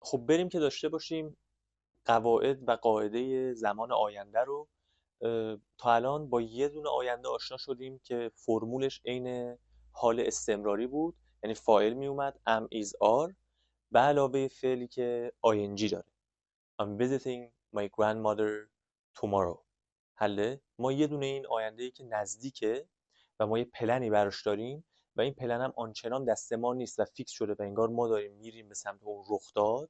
خب بریم که داشته باشیم قواعد و قاعده زمان آینده رو. تا الان با یه دونه آینده آشنا شدیم که فرمولش عین حال استمراری بود، یعنی فاعل می اومد am is are به علاوه فعلی که ing داره. I'm visiting my grandmother tomorrow. حله ما یه دونه این آینده ای که نزدیکه و ما یه پلنی براش داریم و این پلن هم آنچنان دست ما نیست و فیکس شده و انگار ما داریم میریم به سمت اون رخ داد.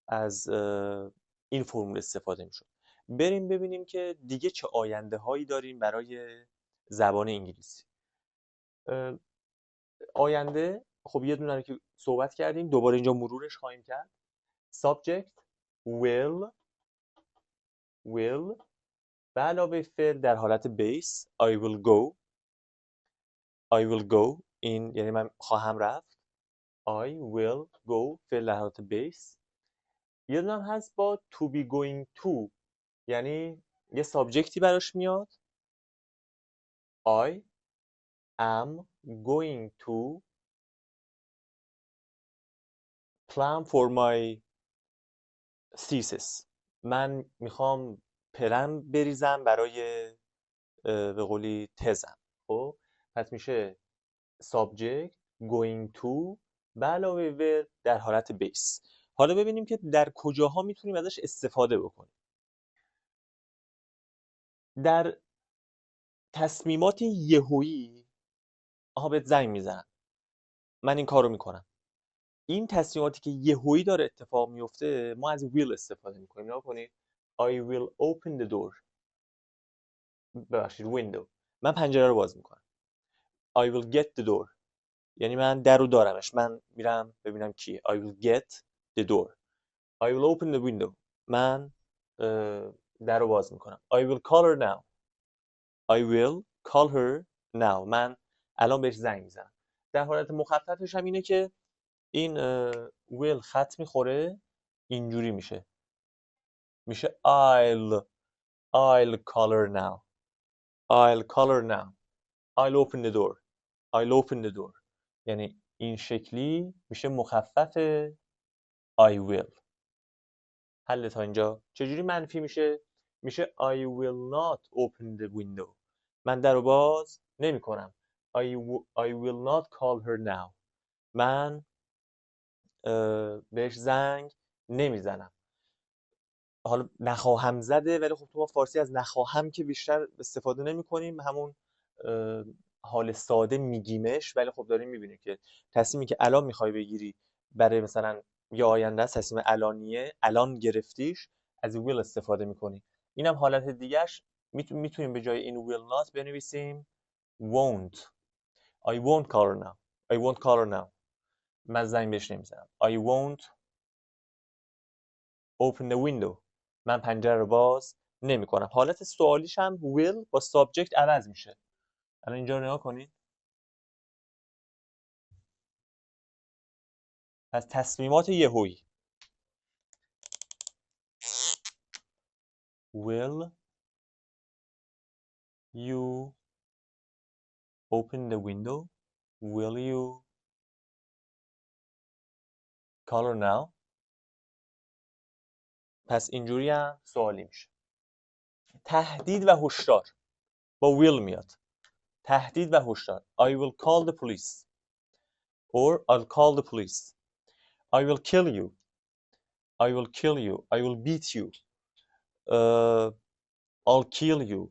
از این فرمول استفاده میشد. بریم ببینیم که دیگه چه آینده هایی داریم برای زبان انگلیسی. آینده خب یه دونه رو که صحبت کردیم، دوباره اینجا مرورش خواهیم کرد. subject will به علاوه فعل در حالت بیس I will go این یعنی من خواهم رفت. I will go فعل در حالت بیس. یه دونه هم هست با to be going to، یعنی یه سابجکتی براش میاد I am going to plan for my thesis. من میخوام پلن بریزم برای به قولی تزم. خب پس میشه subject going to به علاوه verb در حالت بیس. حالا ببینیم که در کجاها میتونیم ازش استفاده بکنیم. در تصمیمات یهویی بهت زنگ میزنم، من این کارو میکنم. این تصمیماتی که یهویی داره اتفاق میفته ما از will استفاده میکنیم. نگاه کنید I will open the door، ببخشید window، من پنجره رو باز میکنم. I will get the door یعنی من در رو دارمش، من میرم ببینم کیه. I will get the door. I will open the window، من در رو باز میکنم. I will call her now. I will call her now، من الان بهش زنگ میزنم. در حالت مخففش هم اینه که این will خط میخوره اینجوری میشه I'll call her now. I'll call her now. I'll open the door. I'll open the door. یعنی این شکلی میشه مخفف I will. حل تا اینجا. چجوری منفی میشه؟ میشه I will not open the window. من در رو باز نمی کنم. I will not call her now. من بهش زنگ نمیزنم. حالا نخواهم زده، ولی خب تو ما فارسی از نخواهم که بیشتر استفاده نمی کنیم، همون حال ساده میگیمش، ولی خب داریم میبینیم که تصمیمی که الان میخوای بگیری برای مثلا یه آینده است، تصمیم الانیه، الان گرفتیش، از will استفاده میکنی. اینم حالت دیگهش میتونیم به جای این will not بنویسیم won't. I won't call her now. I won't call her now. من زنگ بهش نمیزنم. I won't open the window. من پنجره رو باز نمی کنم. حالت سوالیش هم will با subject عوض میشه. الان اینجا رو نگاه کنید. از تصمیمات یهویی will you open the window? Will you call her now? پس اینجوری هم سوالی میشه. تهدید و هشدار با will میاد. تهدید و هشدار. I will call the police. Or I'll call the police. I will kill you. I will kill you. I will beat you. I'll kill you.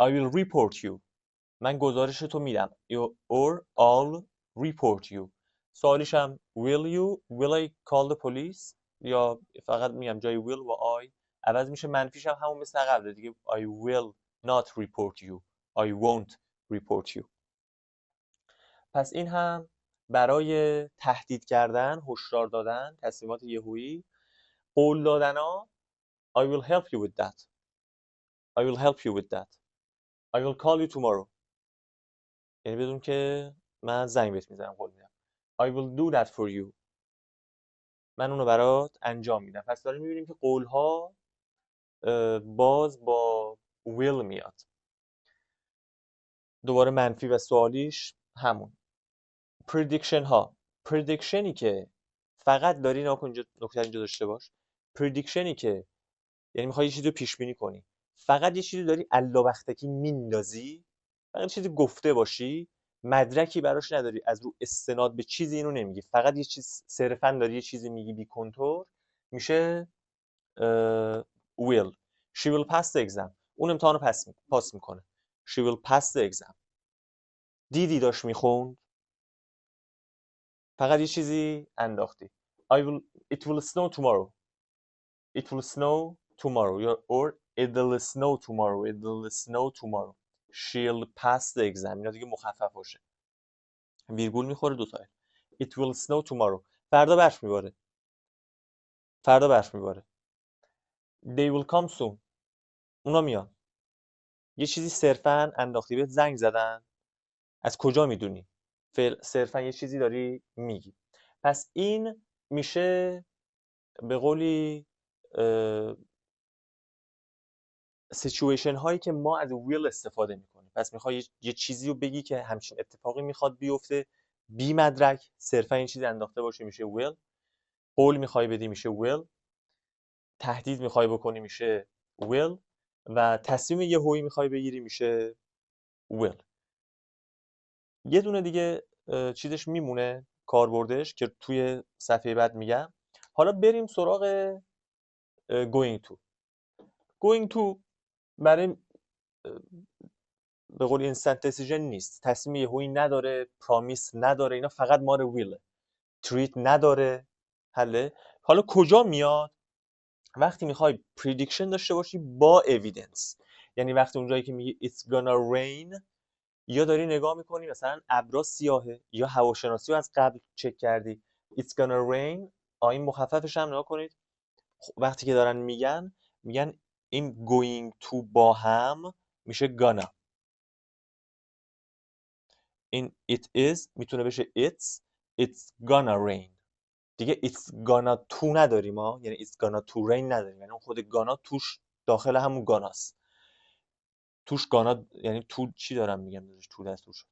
I will report you. من گزارش تو میدم. Or I'll report you. سوالیش هم will I call the police یا فقط میگم جای will و I عوض میشه. منفیش هم همون مثل قبل دیگه I will not report you. I won't report you. پس این هم برای تهدید کردن، هشدار دادن، تصمیمات یهویی. قول دادن ها I will help you with that. I will help you with that. I will call you tomorrow. یعنی بدون که من زنگ بهت میزنم قول میدم. I will do that for you. من اونو برات انجام میدم. پس داریم میبینیم که قولها باز با will میاد. دوباره منفی و سوالیش همون. prediction ها. predictionی که فقط داری نکته اینجا داشته باش، پردیکشنی که یعنی میخوای یه چیزی رو پیش بینی کنی، فقط یه چیزی داری الا وقتکی میندازی، فقط چیزی گفته باشی، مدرکی براش نداری، از رو استناد به چیزی اینو نمیگی، فقط یه چیز صرفا داری یه چیزی میگی بی کنتور، میشه will. She will pass the exam. اون امتحان رو پاس میکنه. She will pass the exam. دیدی داشت میخوند، فقط یه چیزی انداختی. It will snow tomorrow. It will snow tomorrow. Or it will snow tomorrow. It will snow tomorrow. She'll pass the exam. اینا دیگه مخفف باشه. ویرگول میخوره دو تا. It will snow tomorrow. فردا برف میباره. فردا برف میباره. They will come soon. اونا میان. یه چیزی صرفاً انداختی، بهت زنگ زدن. از کجا میدونی؟ صرفاً یه چیزی داری میگی. پس این میشه به قولی سیچویشن هایی که ما از ویل استفاده میکنیم. پس میخوای یه چیزی رو بگی که همچین اتفاقی میخواد بیفته، بی مدرک، صرفا این چیزی انداخته باشه میشه ویل. قول میخوای بدی میشه ویل. تهدید میخوای بکنی میشه ویل. و تصمیم یهویی میخوای بگیری میشه ویل. یه دونه دیگه چیزش میمونه کاربردش که توی صفحه بعد میگم. حالا بریم سراغ going to. going to برای به قول اینستنت دیسیژن نیست، تصمیم یهویی نداره، پرامیس نداره، اینا فقط مال ویله. تریت نداره. حله. حالا کجا میاد؟ وقتی میخوای پردیکشن داشته باشی با اویدنس، یعنی وقتی اونجایی که میگی it's gonna rain، یا داری نگاه میکنی مثلا ابرا سیاهه، یا هواشناسی رو از قبل چک کردی it's gonna rain. این مخففش هم نگاه کنید. وقتی که دارن میگن این going to با هم میشه gonna. این it is میتونه بشه it's gonna rain. دیگه it's gonna to نداریم ما، یعنی it's gonna to rain نداریم، یعنی اون خود gonna توش داخل همون گاناست. توش گانا یعنی تو چی دارم میگم داشت تو دست توش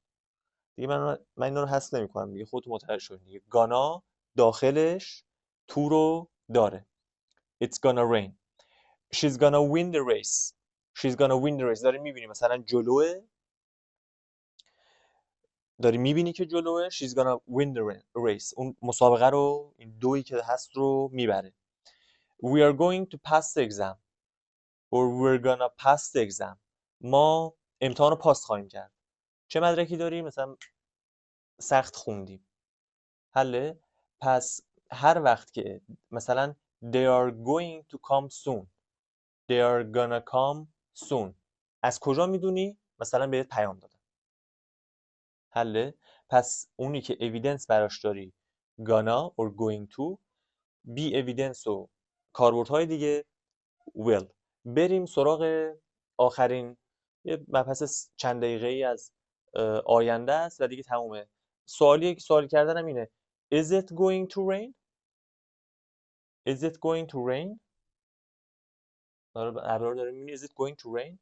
دیگه. من اینا رو حذف نمی‌کنم دیگه، خودتون متوجه شدین دیگه. گانا داخلش تو رو داره. It's gonna rain. She's gonna win the race. She's gonna win the race. داری میبینی مثلا جلوه، داری میبینی که جلوه. She's gonna win the race. اون مسابقه رو، این دویی که هست رو میبره. We are going to pass the exam. Or we're gonna pass the exam. ما امتحان رو پاس خواهیم کرد. چه مدرکی داریم؟ مثلا سخت خوندیم. حله. پس هر وقت که مثلا they are going to come soon. They are gonna come soon. از کجا میدونی؟ مثلا بهت پیام دادن. حله. پس اونی که اویدنس براش داری gonna or going to، بی اویدنس و کاربردهای دیگه will. بریم سراغ آخرین یه مبحث چند دقیقه‌ای از آینده است و دیگه تمومه. سوال کردنم اینه Is it going to rain? Is it going to rain? ابرار داره میبینی. Is it going to rain?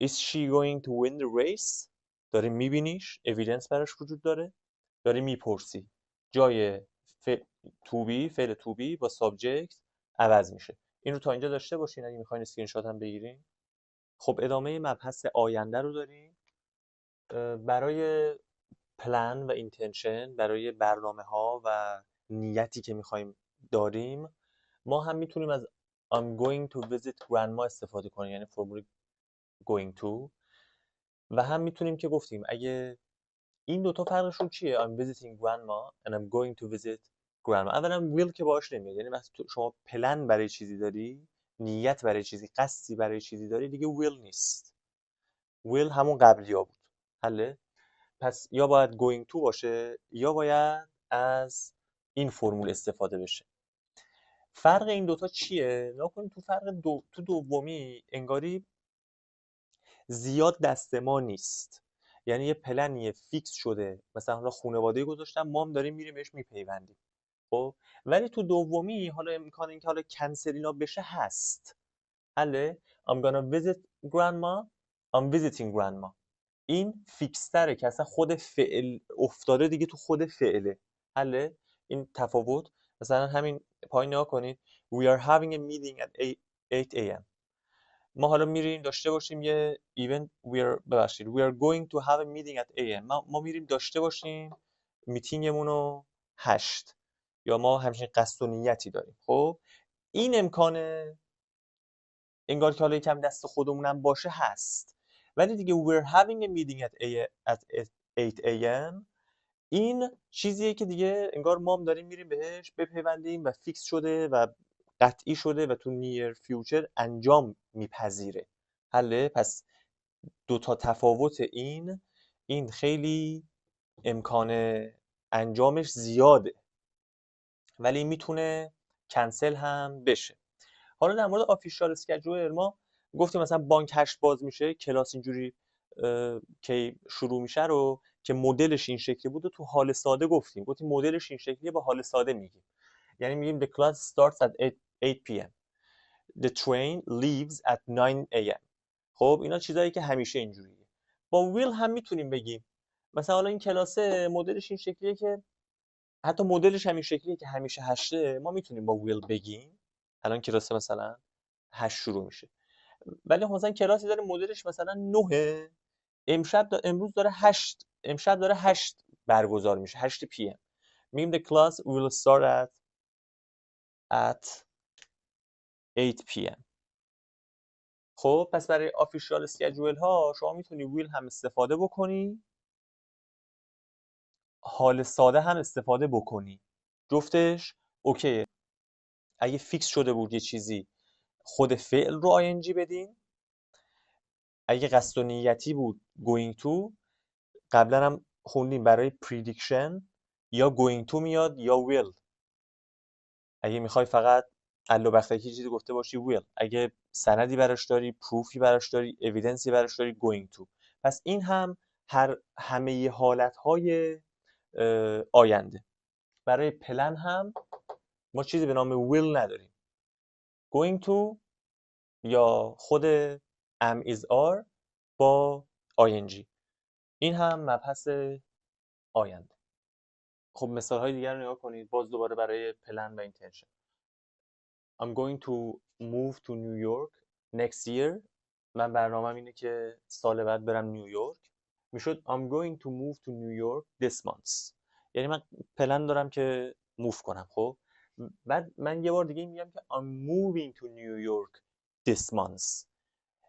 Is she going to win the race? داری میبینیش، اویدنس براش وجود داره، داری میپرسی. جای فعل to be با سابجکت عوض میشه. این رو تا اینجا داشته باشین اگه میخواین اسکرین شات هم بگیرین. خب ادامه مبحث آینده رو داریم. برای پلن و اینتنشن، برای برنامه ها و نیتی که میخوایم داریم، ما هم میتونیم از I'm going to visit grandma استفاده کنیم، یعنی فرمول going to. و هم میتونیم که گفتیم اگه این دوتا فرقشون چیه؟ I'm visiting grandma and I'm going to visit grandma. اولا will که باش نمیاد، یعنی وقتی شما پلن برای چیزی داری، نیت برای چیزی، قصدی برای چیزی داری، دیگه will نیست. will همون قبلی ها بود. حله. پس یا باید going to باشه یا باید از این فرمول استفاده بشه. فرق این دوتا چیه؟ نکنید تو فرق تو دومی انگاری زیاد دست ما نیست. یعنی یه پلنیه فیکس شده، مثلا حالا خانواده گذاشتم، ما هم داریم میریم بهش میپیوندیم. خب ولی تو دومی حالا امکان اینکه حالا کنسل اینا بشه هست. حله. I'm gonna visit grandma. I'm visiting grandma. این فیکس تره که اصلا خود فعل افتاده دیگه تو خود فعله. حله. این تفاوت. مثلا همین پایین نگاه کنید we are having a meeting at 8 a.m. ما حالا میریم داشته باشیم یه ایونت ببخشید we are going to have a meeting at 8 a.m. ما میریم داشته باشیم میتینگمون رو 8 یا ما همچین قصد و نیتی داریم. خب این امکانه انگار که حالا یکم دست خودمونم باشه هست، ولی دیگه we're having a meeting at 8 a.m. این چیزیه که دیگه انگار ما هم داریم میریم بهش بپیوندیم و فیکس شده و قطعی شده و تو نیر فیوچر انجام میپذیره. حله؟ پس دوتا تفاوت این خیلی امکان انجامش زیاده ولی میتونه کنسل هم بشه. حالا در مورد آفیشال اسکیجول ما گفتیم مثلا بانک 8 باز میشه، کلاس اینجوری که شروع میشه رو که مدلش این شکلی بود و تو حال ساده گفتیم مدلش این شکلیه با حال ساده میگیم. یعنی میگیم the class starts at 8 p.m. the train leaves at 9 a.m. خب اینا چیزایی که همیشه اینجوریه. با will هم میتونیم بگیم مثلا حالا این کلاس مدلش این شکلیه که حتی مدلش همین شکلیه که همیشه 8 ما میتونیم با will بگیم الان کلاس مثلا 8 شروع میشه، ولی مثلا کلاسی داره مدلش مثلا 9 امروز داره 8 امشب داره 8 برگزار میشه 8 پی ام. میگیم the class will start at 8 p.m. خب پس برای آفیشال اسکیجول ها شما میتونی ویل هم استفاده بکنی، حال ساده هم استفاده بکنی، جفتش اوکیه. اگه فیکس شده بود یه چیزی خود فعل رو آینجی بدین، اگه قصد و نیتی بود going to، قبلا هم خوندیم برای prediction یا going to میاد یا will. اگه میخوای فقط الا بختکی چیزی گفته باشی will، اگه سندی براش داری، پروفی براش داری، اویدنسی براش داری going to. پس این هم همه حالتهای آینده. برای پلن هم ما چیزی به نام will نداریم. going to یا خود am is are با ing. این هم مبحث آینده. خب مثال های دیگر رو نگاه کنید باز دوباره برای پلن و اینتنشن. I'm going to move to New York next year. من برنامه‌م اینه که سال بعد برم نیویورک. میشد I'm going to move to New York this month. یعنی من پلن دارم که موو کنم. خب بعد من یه بار دیگه میگم که I'm moving to New York this month.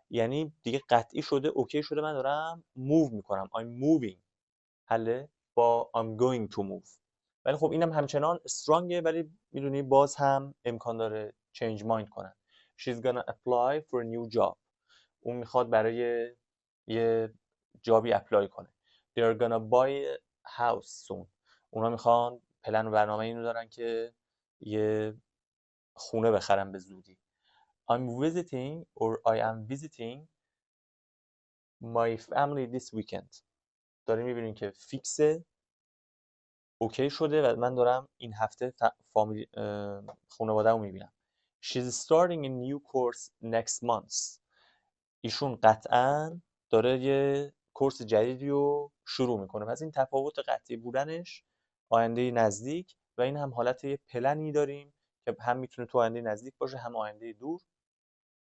یعنی دیگه قطعی شده، اوکی شده، من دارم موو میکنم. I'm moving. حله با I'm going to move. ولی خب اینم همچنان استرانگه، ولی میدونی باز هم امکان داره change mind کنن. She's gonna apply for a new job. اون میخواد برای یه جابی اپلای کنه. They're gonna buy a house soon. اونا میخوان پلن و برنامه اینو دارن که یه خونه بخرن به زودی. I'm visiting or I am visiting my family this weekend. داریم میبینیم که فیکسه، اوکی شده و من دارم این هفته خانواده‌مو میبینم. She's starting a new course next month. ایشون قطعاً داره یه کورس جدیدی رو شروع میکنه. پس این تفاوت قطعی بودنش آینده نزدیک و این هم حالت یه پلنی داریم که هم میتونه تو آینده نزدیک باشه هم آینده دور.